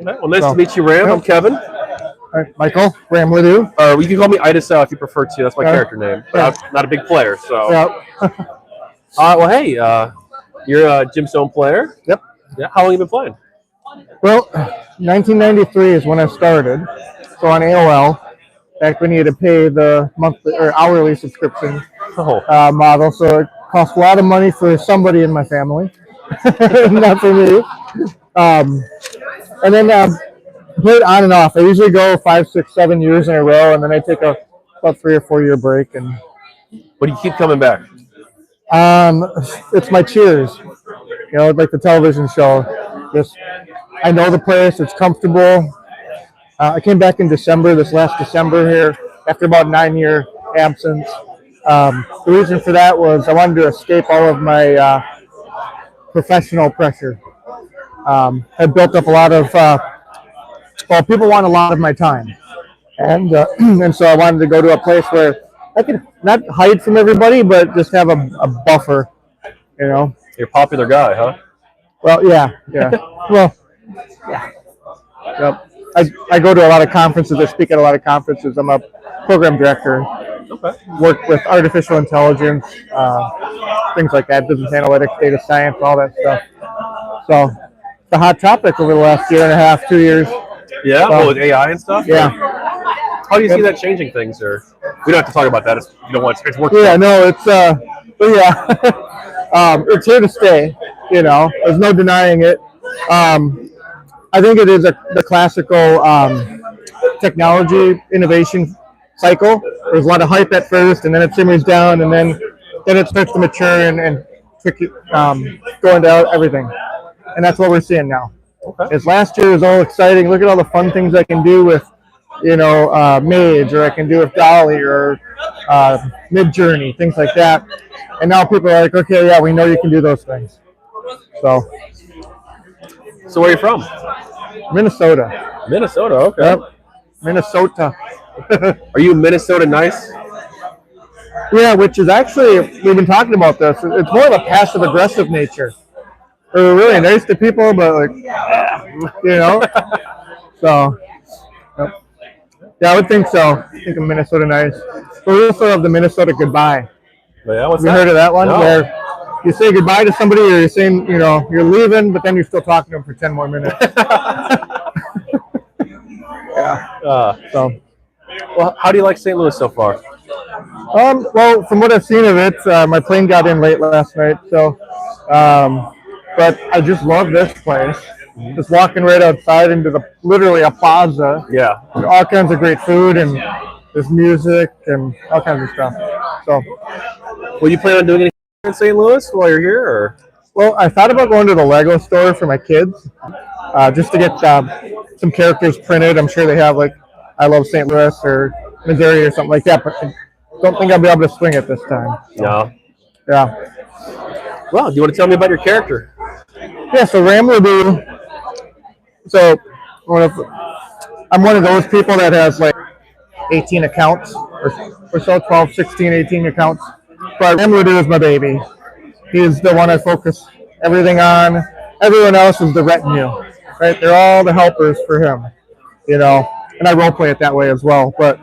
Okay. Well, nice to meet you, Ram. I'm Kevin. Michael Ramladu. Or you can call me Idasel if you prefer to. That's my character name. But I'm not a big player, so. Well, hey, you're a GemStone player. Yep. Yeah. How long have you been playing? Well, 1993 is when I started. So on AOL, back when you had to pay the monthly or hourly subscription model. So it cost a lot of money for somebody in my family, not for me. And then played on and off. I usually go 5, 6, 7 years in a row, and then I take about 3 or 4 year break. And but you keep coming back. It's my Cheers, like the television show. Just I know the place. It's comfortable. I came back in December, this last December here, after about 9-year absence. The reason for that was I wanted to escape all of my professional pressure. I built up a lot of people want a lot of my time, and so I wanted to go to a place where I could not hide from everybody, but just have a buffer. You're a popular guy, huh? Well, yeah. Well, yeah. Yep. I go to a lot of conferences. I speak at a lot of conferences. I'm a program director. Okay. Work with artificial intelligence, things like that, business analytics, data science, all that stuff. So it's a hot topic over the last year and a half, 2 years. Yeah, with AI and stuff? Yeah. How do you see that changing things? Or we don't have to talk about that. You don't want it's work. Yeah, no, it's it's here to stay. There's no denying it. I think it is the classical technology innovation cycle. There's a lot of hype at first, and then it simmers down, and then it starts to mature and go into everything. And that's what we're seeing now. Okay. Last year was all exciting. Look at all the fun things I can do with, Mage, or I can do with Dolly, or Mid-Journey, things like that. And now people are like, okay, yeah, we know you can do those things. So where are you from? Minnesota. Minnesota, okay. Yep. Minnesota. Are you Minnesota nice? Yeah, which is actually, we've been talking about this. It's more of a passive-aggressive nature. We're really nice to people, but So, yep. Yeah, I would think so. I think of Minnesota nice. But we also have the Minnesota goodbye. Yeah, what's that? You heard of that one? No. Where you say goodbye to somebody, or you're saying, you're leaving, but then you're still talking to them for 10 more minutes. Yeah. Well, how do you like St. Louis so far? Well, from what I've seen of it, my plane got in late last night, so. But I just love this place. Just walking right outside into literally a plaza. Yeah. All kinds of great food, and there's music and all kinds of stuff. So. Will you plan on doing anything in St. Louis while you're here, or? Well, I thought about going to the Lego store for my kids, just to get some characters printed. I'm sure they have I Love St. Louis or Missouri or something like that, but I don't think I'll be able to swing it this time. So. No. Yeah. Well, do you want to tell me about your character? Yeah, so Ramladu. So I'm one of those people that has 18 accounts or so, 12, 16, 18 accounts. But Ramladu is my baby. He's the one I focus everything on. Everyone else is the retinue, right? They're all the helpers for him, and I roleplay it that way as well. But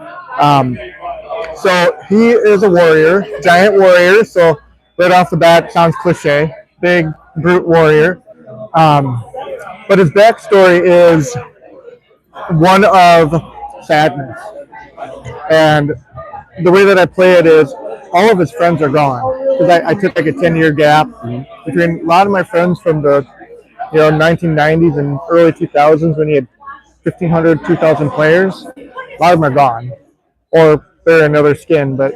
so he is a warrior, giant warrior. So right off the bat, sounds cliche, big brute warrior. But his backstory is one of sadness. And the way that I play it is all of his friends are gone. Because I took a 10-year gap between a lot of my friends from the 1990s and early 2000s when he had 1,500, 2,000 players. A lot of them are gone. Or they're another skin, but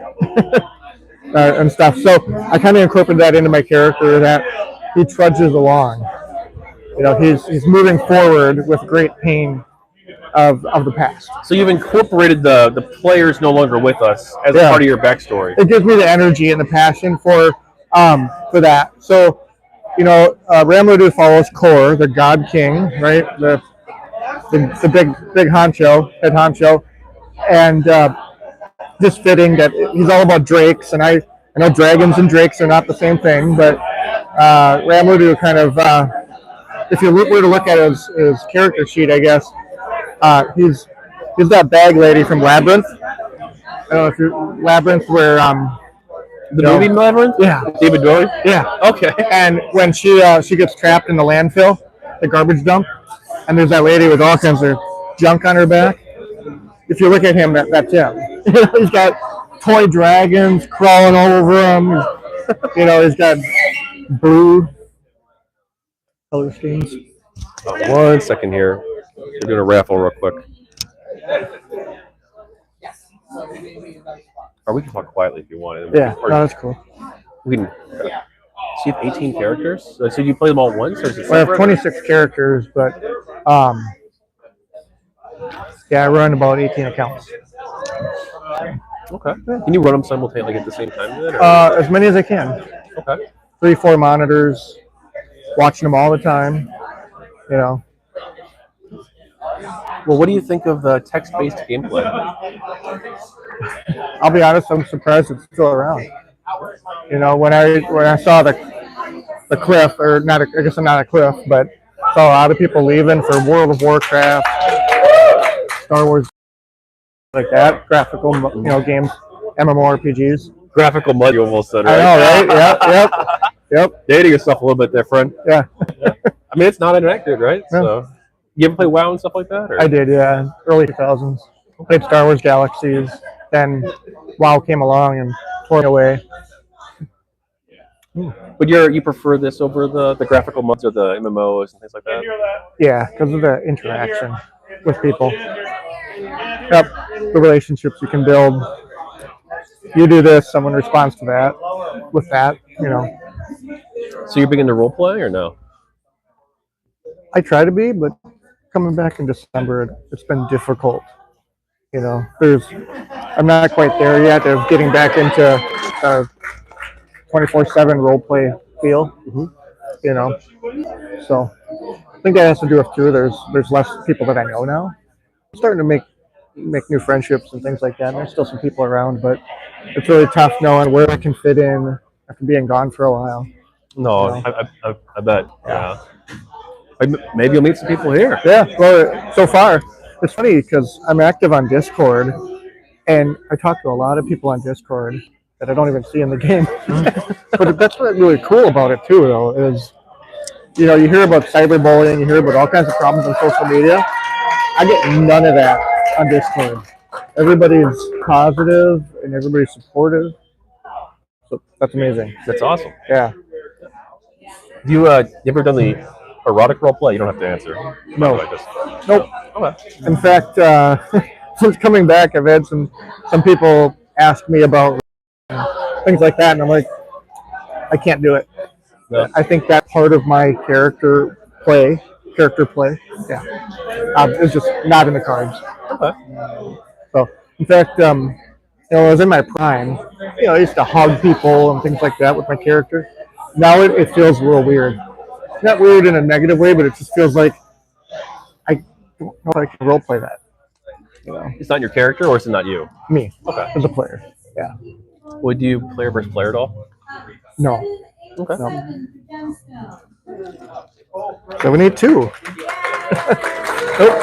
and stuff. So I kind of incorporated that into my character, that he trudges along. He's moving forward with great pain of the past. So you've incorporated the players no longer with us as part of your backstory. It gives me the energy and the passion for that. So, Ramladu follows Kor, the God King, right? The big honcho, head honcho, and just fitting that he's all about drakes. And I know dragons and drakes are not the same thing, but Ramladu kind of if you were to look at his character sheet, I guess he's that bag lady from Labyrinth. I don't know if you're Labyrinth, where the movie Labyrinth. Yeah, David Bowie. Yeah. Okay. And when she gets trapped in the landfill, the garbage dump, and there's that lady with all kinds of junk on her back. If you look at him, that's him. He's got toy dragons crawling all over him. He's got blue color schemes. 1 second here. We're doing a raffle real quick. Or we can talk quietly if you want. Yeah, that's cool. We can. So you have 18 characters? So you play them all once? Or is it I have 26 characters, but I run about 18 accounts. Okay. Can you run them simultaneously at the same time then? As many as I can. Okay. 3-4 monitors, watching them all the time. Well, what do you think of the text-based gameplay? I'll be honest, I'm surprised it's still around. When I saw the cliff, or not, I guess not a cliff, but saw a lot of people leaving for World of Warcraft, Star Wars, like that, graphical, games, MMORPGs. Graphical mud, you almost said, right? I know, right? Yep. Dating yourself a little bit different. Yeah. I mean, it's not interactive, right? Yeah. So, you ever play WoW and stuff like that? Or? I did, yeah. Early 2000s. Played Star Wars Galaxies. Then WoW came along and tore it away. But you prefer this over the graphical mods or the MMOs and things like that? Yeah, because of the interaction with people. Yep, the relationships you can build. You do this, someone responds to that. With that, So you're big into role play or no? I try to be, but coming back in December, it's been difficult. I'm not quite there yet of getting back into 24/7 role play feel. So I think that has to do with too. There's less people that I know now. I'm starting to make new friendships and things like that. And there's still some people around, but it's really tough knowing where I can fit in after being gone for a while. No, I bet. Yeah. Maybe you'll meet some people here. Yeah. Well, so far it's funny because I'm active on Discord, and I talk to a lot of people on Discord that I don't even see in the game. But that's what's really cool about it too, though, is you hear about cyberbullying, you hear about all kinds of problems on social media. I get none of that on Discord. Everybody's positive and everybody's supportive. So that's amazing. That's awesome. Yeah. You ever done the erotic role play? You don't have to answer. No. Nope. Okay. In fact, since coming back, I've had some people ask me about things like that, and I'm like, I can't do it. No. I think that part of my character play, yeah, is just not in the cards. Okay. So, in fact, I was in my prime. I used to hug people and things like that with my character. Now it feels a little weird. Not weird in a negative way, but it just feels like I don't know if I can role play that. It's not your character, or is it not you? Me. Okay. As a player. Yeah. Would you player versus player at all? No. Okay. No. So we need two. Nope.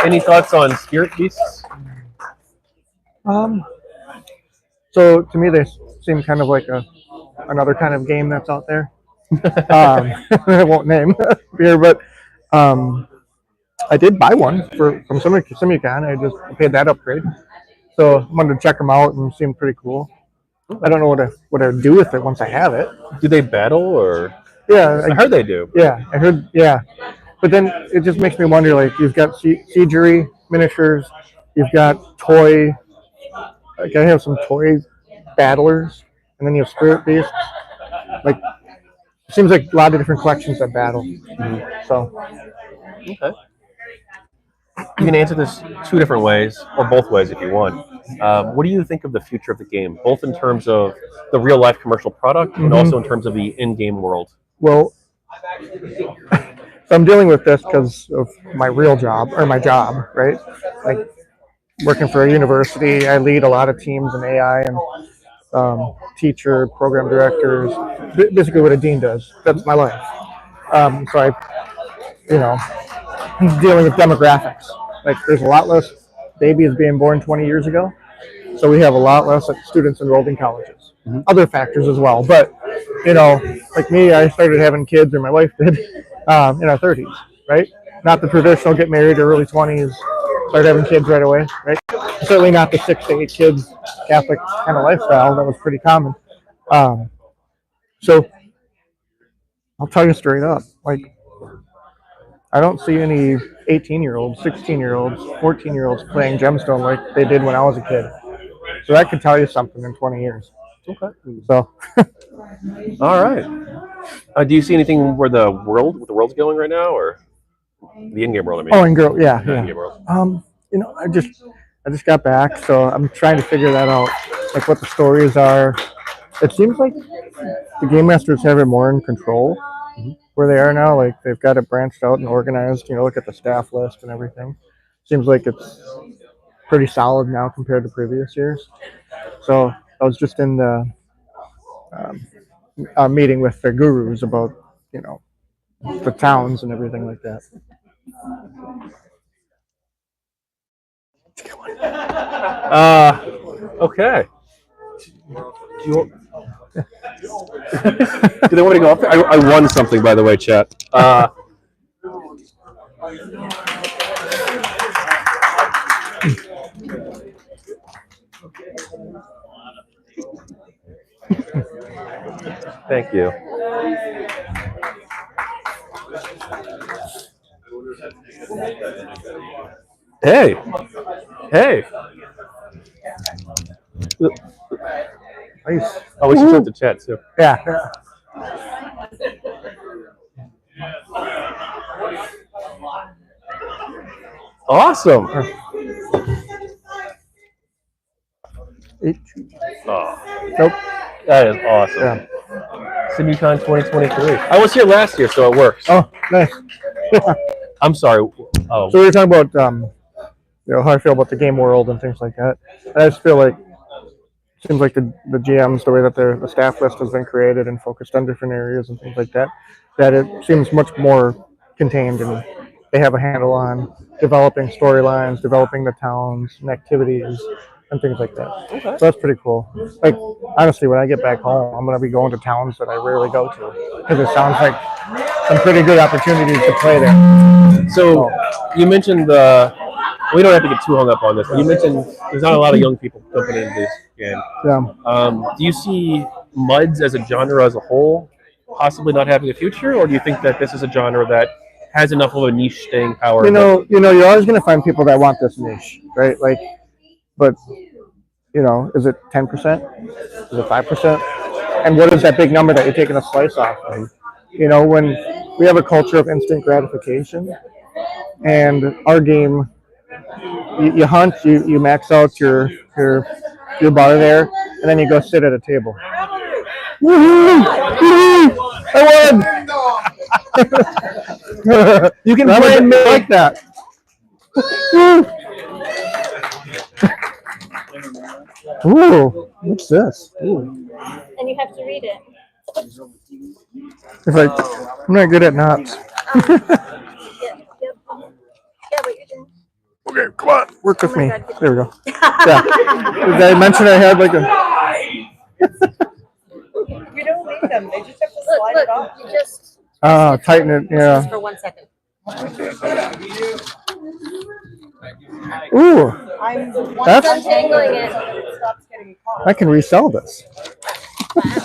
Any thoughts on spirit beasts? So to me, they seem kind of like another kind of game that's out there. I won't name here, but I did buy one from SimuCon. I just paid that upgrade, so I wanted to check them out and seemed pretty cool. I don't know what I would do with it once I have it. Do they battle or? Yeah, I heard they do. Yeah, I heard. Yeah, but then it just makes me wonder. Like, you've got siegery miniatures, you've got toy. Like, I have some toy battlers, and then you have spirit beasts. Like, it seems like a lot of different collections that battle. Mm-hmm. So, okay. You can answer this two different ways, or both ways if you want. What do you think of the future of the game, both in terms of the real-life commercial product and also in terms of the in-game world? Well, so I'm dealing with this because of my real job, or my job, right? Like, working for a university, I lead a lot of teams in AI and teacher, program directors, basically what a dean does. That's my life. So you know, dealing with demographics. Like there's a lot less babies being born 20 years ago, so we have a lot less students enrolled in colleges. Other factors as well, but you know, like me, I started having kids, or my wife did, in our 30s, right? Not the traditional get married or early 20s, start having kids right away, right? Certainly not the 6 to 8 kids Catholic kind of lifestyle that was pretty common. So I'll tell you straight up, like I don't see any 18-year-olds, 16-year-olds, 14-year-olds playing Gemstone like they did when I was a kid. So that could tell you something in 20 years. Okay. So, all right. Do you see anything where the world's going right now, or the in-game world? I mean. oh, and girl, yeah, The yeah. in-game world. You know, I just got back, so I'm trying to figure that out, like what the stories are. It seems like the game masters have it more in control where they are now. Like they've got it branched out and organized. You know, look at the staff list and everything. Seems like it's pretty solid now compared to previous years. So I was just in the meeting with the gurus about, you know, the towns and everything like that. Okay. Do they want me to go up there? I won something, by the way, chat. Thank you. Hey. Hey. Nice. Oh, we should check the chat too. Yeah. Awesome. Oh, Nope. that is awesome. Yeah. SimuCon 2023. I was here last year, so it works. Oh, nice. I'm sorry. Oh, So we were talking about you know, how I feel about the game world and things like that. And I just feel like it seems like the GMs, the way that the staff list has been created and focused on different areas and things like that, that it seems much more contained and they have a handle on developing storylines, developing the towns and activities and things like that. okay. So that's pretty cool. Like honestly, when I get back home, I'm going to be going to towns that I rarely go to because it sounds like some pretty good opportunities to play there. So you mentioned we don't have to get too hung up on this, but you mentioned there's not a lot of young people jumping into this game. Yeah. Do you see MUDs as a genre as a whole possibly not having a future, or do you think that this is a genre that has enough of a niche staying power? You're always going to find people that want this niche, right? Like, but you know, is it 10%? Is it 5%? And what is that big number that you're taking a slice off of? You know, when we have a culture of instant gratification, and our game, you hunt, you max out your bar there, and then you go sit at a table. Woohoo! I won! You can blame me like that. Ooh, what's this? Ooh. And you have to read it. It's like, I'm not good at knots. Yep. Yeah, what you're doing. Okay, come on, work with me. God. There we go. Yeah. Did I mention I had like a... You don't need them. They just have to slide it off. You just tighten it, yeah. for 1 second. Ooh, I'm That's- Untangling it. it stops getting caught. I can resell this.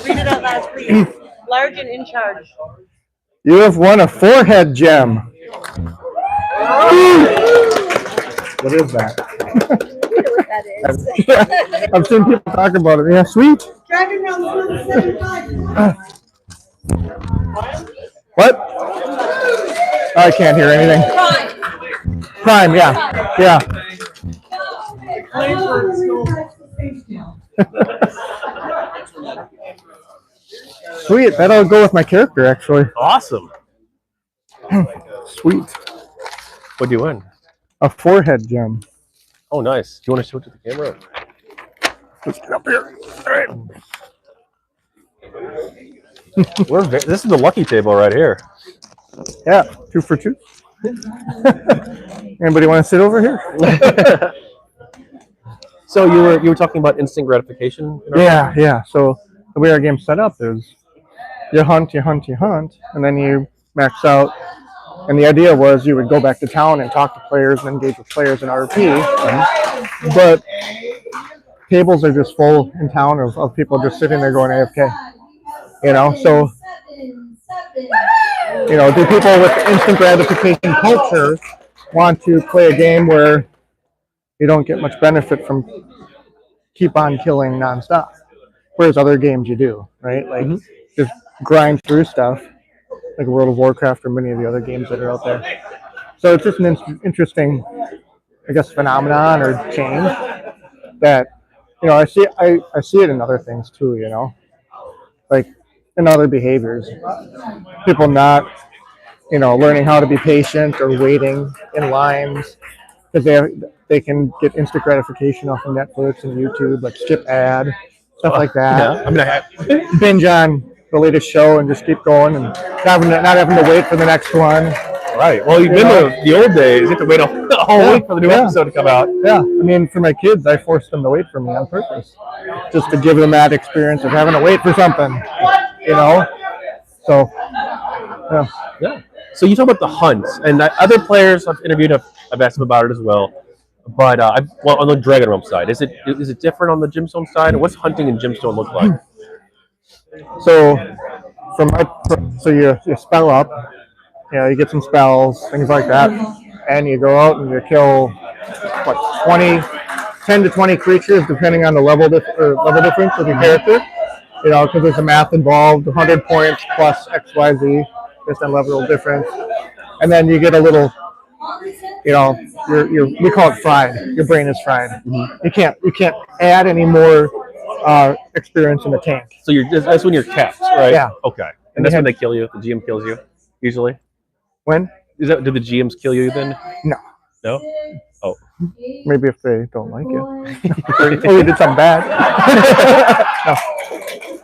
Read it out loud, please. Large and in charge. You have won a forehead gem. What is that? You know what that is. I've seen people talk about it. Yeah, sweet. Dragon round 75. What? I can't hear anything. Prime, yeah. Yeah. Sweet. That'll go with my character, actually. Awesome. Sweet. What'd you win? A forehead gem. Oh, nice. Do you want to show it to the camera? Let's get up here. All right. This is the lucky table right here. Yeah, 2 for 2. Anybody want to sit over here? So you were talking about instant gratification. Yeah. So the way our game's set up is you hunt, and then you max out. And the idea was you would go back to town and talk to players and engage with players in RP. But tables are just full in town of people just sitting there going AFK. So do people with instant gratification culture want to play a game where you don't get much benefit from keep on killing nonstop, whereas other games you do, right? Like just grind through stuff, like World of Warcraft or many of the other games that are out there. So it's just an interesting, I guess, phenomenon or change that I see it in other things too. Like in other behaviors, people not learning how to be patient or waiting in lines because they can get instant gratification off of Netflix and YouTube, like skip ad, stuff like that. Yeah, I mean, Binge on the latest show and just keep going and not having to wait for the next one. right. Well, you've been to the old days. You have to wait a whole week for the new episode to come out. Yeah, I mean, for my kids, I forced them to wait for me on purpose, just to give them that experience of having to wait for something. So Yeah. So you talk about the hunt, and other players I've interviewed, I've asked them about it as well. But on the Dragon Realm side, is it different on the Gemstone side? What's hunting in Gemstone look like? So you spell up, you get some spells, things like that, and you go out and you kill 10 to 20 creatures depending on the level difference of your character. Because there's a math involved, 100 points plus XYZ based on level difference, and then you get a little, we call it fried. Your brain is fried. Mm-hmm. You can't add any more experience in the tank. So that's when you're capped, right? Yeah. Okay. And that's when they kill you. The GM kills you, usually. When? Do the GMs kill you then? No. No? Oh. Maybe if they don't like it. or you did something bad. No.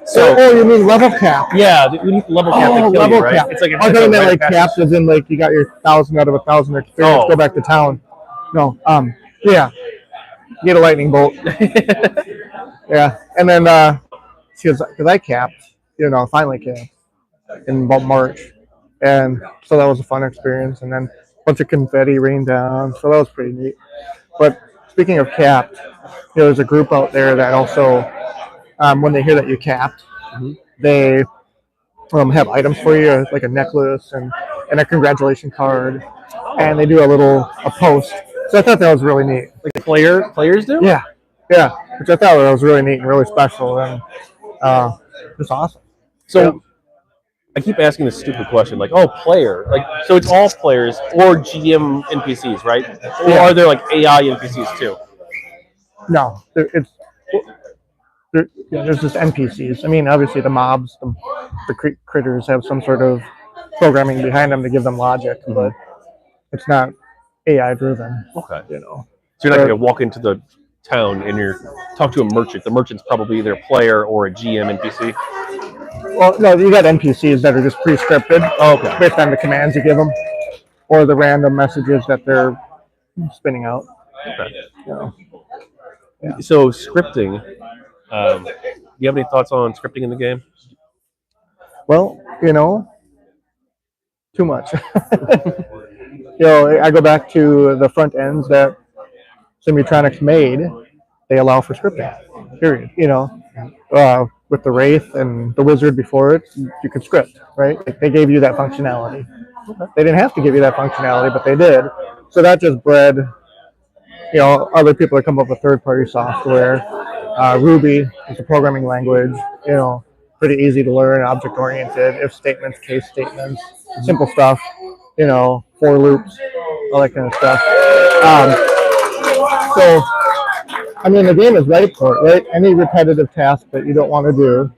So, you mean level cap? Yeah, you need level cap to kill level you, right? cap. It's like I thought you meant like caps as in like you got your 1,000 out of 1,000 experience, go back to town. No, yeah, you get a lightning bolt. Yeah, and then because I capped, finally capped in about March, and so that was a fun experience. And then a bunch of confetti rained down, so that was pretty neat. But speaking of capped, there's a group out there that also. When they hear that you capped, they have items for you, like a necklace and a congratulation card, and they do a post. So I thought that was really neat. Like players do? Yeah, which I thought was really neat and really special and just awesome. So I keep asking this stupid question, like, player, like, so it's all players or GM NPCs, right? Or are there like AI NPCs too? No, there's just NPCs. I mean, obviously the mobs, the critters have some sort of programming behind them to give them logic, but it's not AI driven. Okay. So you're not going to walk into the town and talk to a merchant. The merchant's probably either a player or a GM NPC. Well, no, you got NPCs that are just pre-scripted, based on the commands you give them, or the random messages that they're spinning out. Okay. Yeah. So scripting. Do you have any thoughts on scripting in the game? Well, too much. I go back to the front ends that Simutronics made. They allow for scripting. Period. With the Wraith and the Wizard before it, you could script, right? They gave you that functionality. They didn't have to give you that functionality, but they did. So that just bred, other people that come up with third-party software. Ruby is a programming language, pretty easy to learn, object-oriented, if statements, case statements, simple stuff, for loops, all that kind of stuff. So, I mean, the game is ripe for it, right? Any repetitive task that you don't want to do.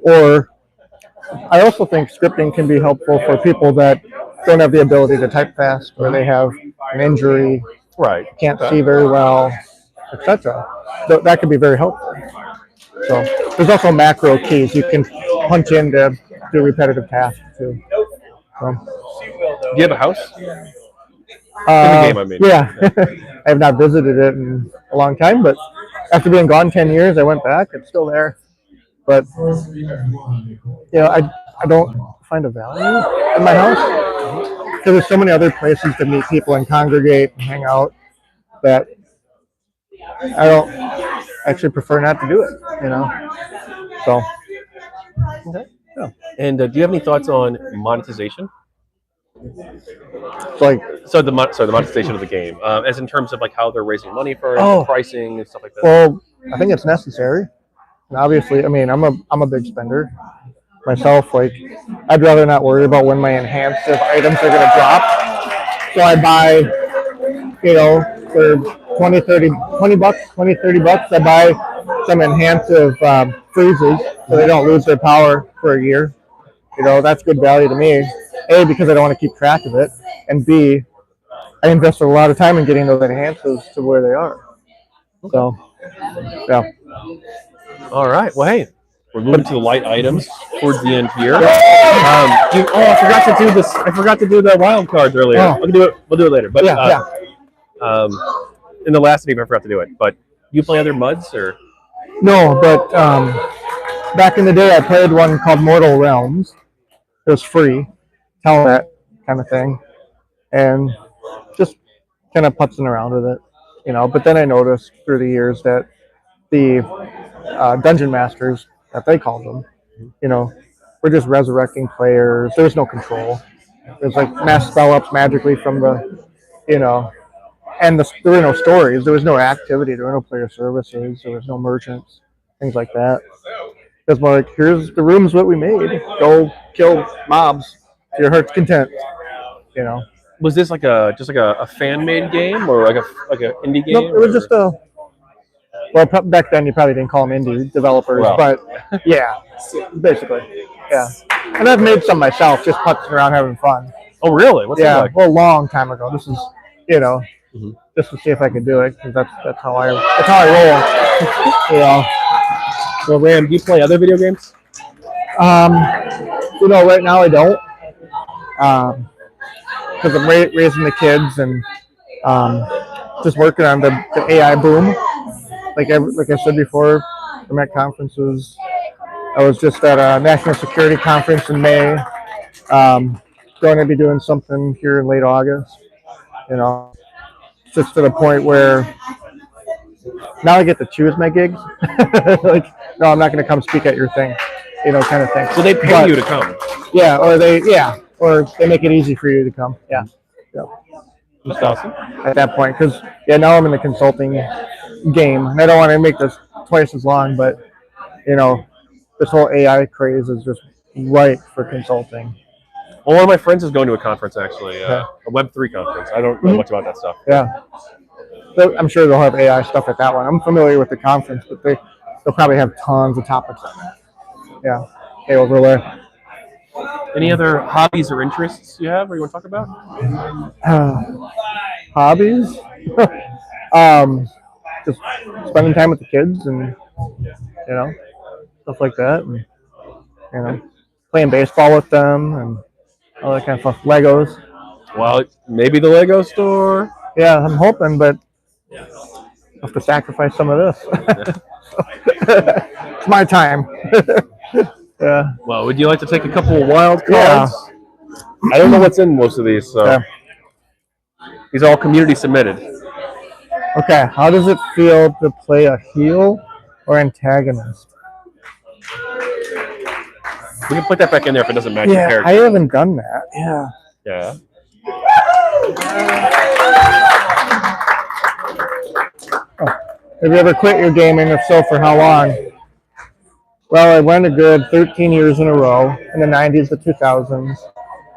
Or I also think scripting can be helpful for people that don't have the ability to type fast, or they have an injury, can't see very well, etc. So that could be very helpful. So there's also macro keys you can punch in to do repetitive tasks too. So, Do you have a house? In the game, I mean. Yeah, I have not visited it in a long time, but after being gone 10 years, I went back. It's still there, but I don't find a value in my house because there's so many other places to meet people and congregate and hang out that I don't actually prefer not to do it. So Okay. Yeah. And do you have any thoughts on monetization? it's like, So the monetization of the game, as in terms of like how they're raising money for it, Oh. the pricing and stuff like that. well, I think it's necessary. And obviously, I mean, I'm a big spender myself. Like, I'd rather not worry about when my enhancive items are going to drop. So I buy, for 20, 30, 20 bucks, 20, 30 bucks, I buy some enhancive freezes so they don't lose their power for a year. That's good value to me. A, because I don't want to keep track of it. And B, I invested a lot of time in getting those enhancers to where they are. So, yeah. All right. Well, hey, we're moving to the light items towards the end here. I forgot to do this. I forgot to do the wild cards earlier. Oh. We'll do it later. But Yeah. in the last game, I forgot to do it. But do you play other MUDs or? No, but back in the day, I played one called Mortal Realms. It was free, that kind of thing, and just kind of putzing around with it, But then I noticed through the years that the dungeon masters, that they called them, were just resurrecting players. There was no control. It was like mass spell ups magically from the, and there were no stories. There was no activity. There were no player services. There was no merchants, things like that. It's more like, here's the rooms what we made. Go kill mobs to your heart's content. Was this like a fan made game or like a indie game? No, it was just a. Well, back then you probably didn't call them indie developers, but yeah, basically, yeah. And I've made some myself, just putzing around having fun. Oh, really? What's it like? Well, a long time ago. This is, just to see if I could do it, because that's how I roll. Well, Ram, do you play other video games? Right now I don't, because I'm raising the kids and just working on the AI boom. Like I said before, I'm at conferences. I was just at a national security conference in May. Going to be doing something here in late August. Just to the point where now I get to choose my gigs. Like, no, I'm not going to come speak at your thing, kind of thing. So they pay you to come. Yeah, or they make it easy for you to come. Yeah. That's awesome. At that point, because now I'm in the consulting game, and I don't want to make this twice as long, but this whole AI craze is just right for consulting. Well, one of my friends is going to a conference actually, a Web3 conference. I don't know much about that stuff. Yeah. So I'm sure they'll have AI stuff at that one. I'm familiar with the conference, but they'll probably have tons of topics on that. Yeah. Hey, over there. Any other hobbies or interests you have or you want to talk about? Hobbies? Just spending time with the kids and, stuff like that. And, playing baseball with them and all that kind of stuff. Legos. Well, maybe the Lego store. Yeah, I'm hoping, but I have to sacrifice some of this. It's my time. Yeah. Well, would you like to take a couple of wild cards? Yeah. I don't know what's in most of these, so these are all community submitted. Okay, how does it feel to play a heel or antagonist? We can put that back in there if it doesn't match your character. I haven't done that. Yeah. Yeah. Have you ever quit your gaming? If so, for how long? Well, I went a good 13 years in a row in the 90s to 2000s.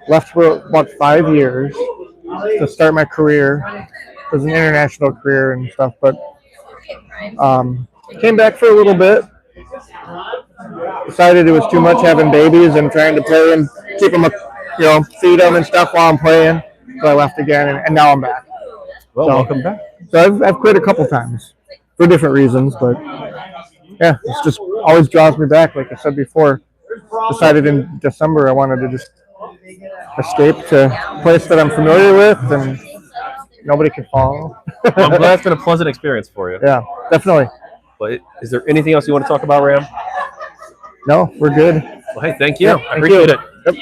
Left for about 5 years to start my career. It was an international career and stuff, but came back for a little bit. Decided it was too much having babies and trying to play and keep them, feed them and stuff while I'm playing. So I left again, and now I'm back. Well, welcome back. So I've quit a couple times for different reasons, but yeah, it's just always draws me back. Like I said before, decided in December I wanted to just escape to a place that I'm familiar with and nobody can follow. Well, I'm glad it's been a pleasant experience for you. Yeah, definitely. But is there anything else you want to talk about, Ram? No, we're good. Well, hey, thank you. Yeah, I thank appreciate you. it. Yep.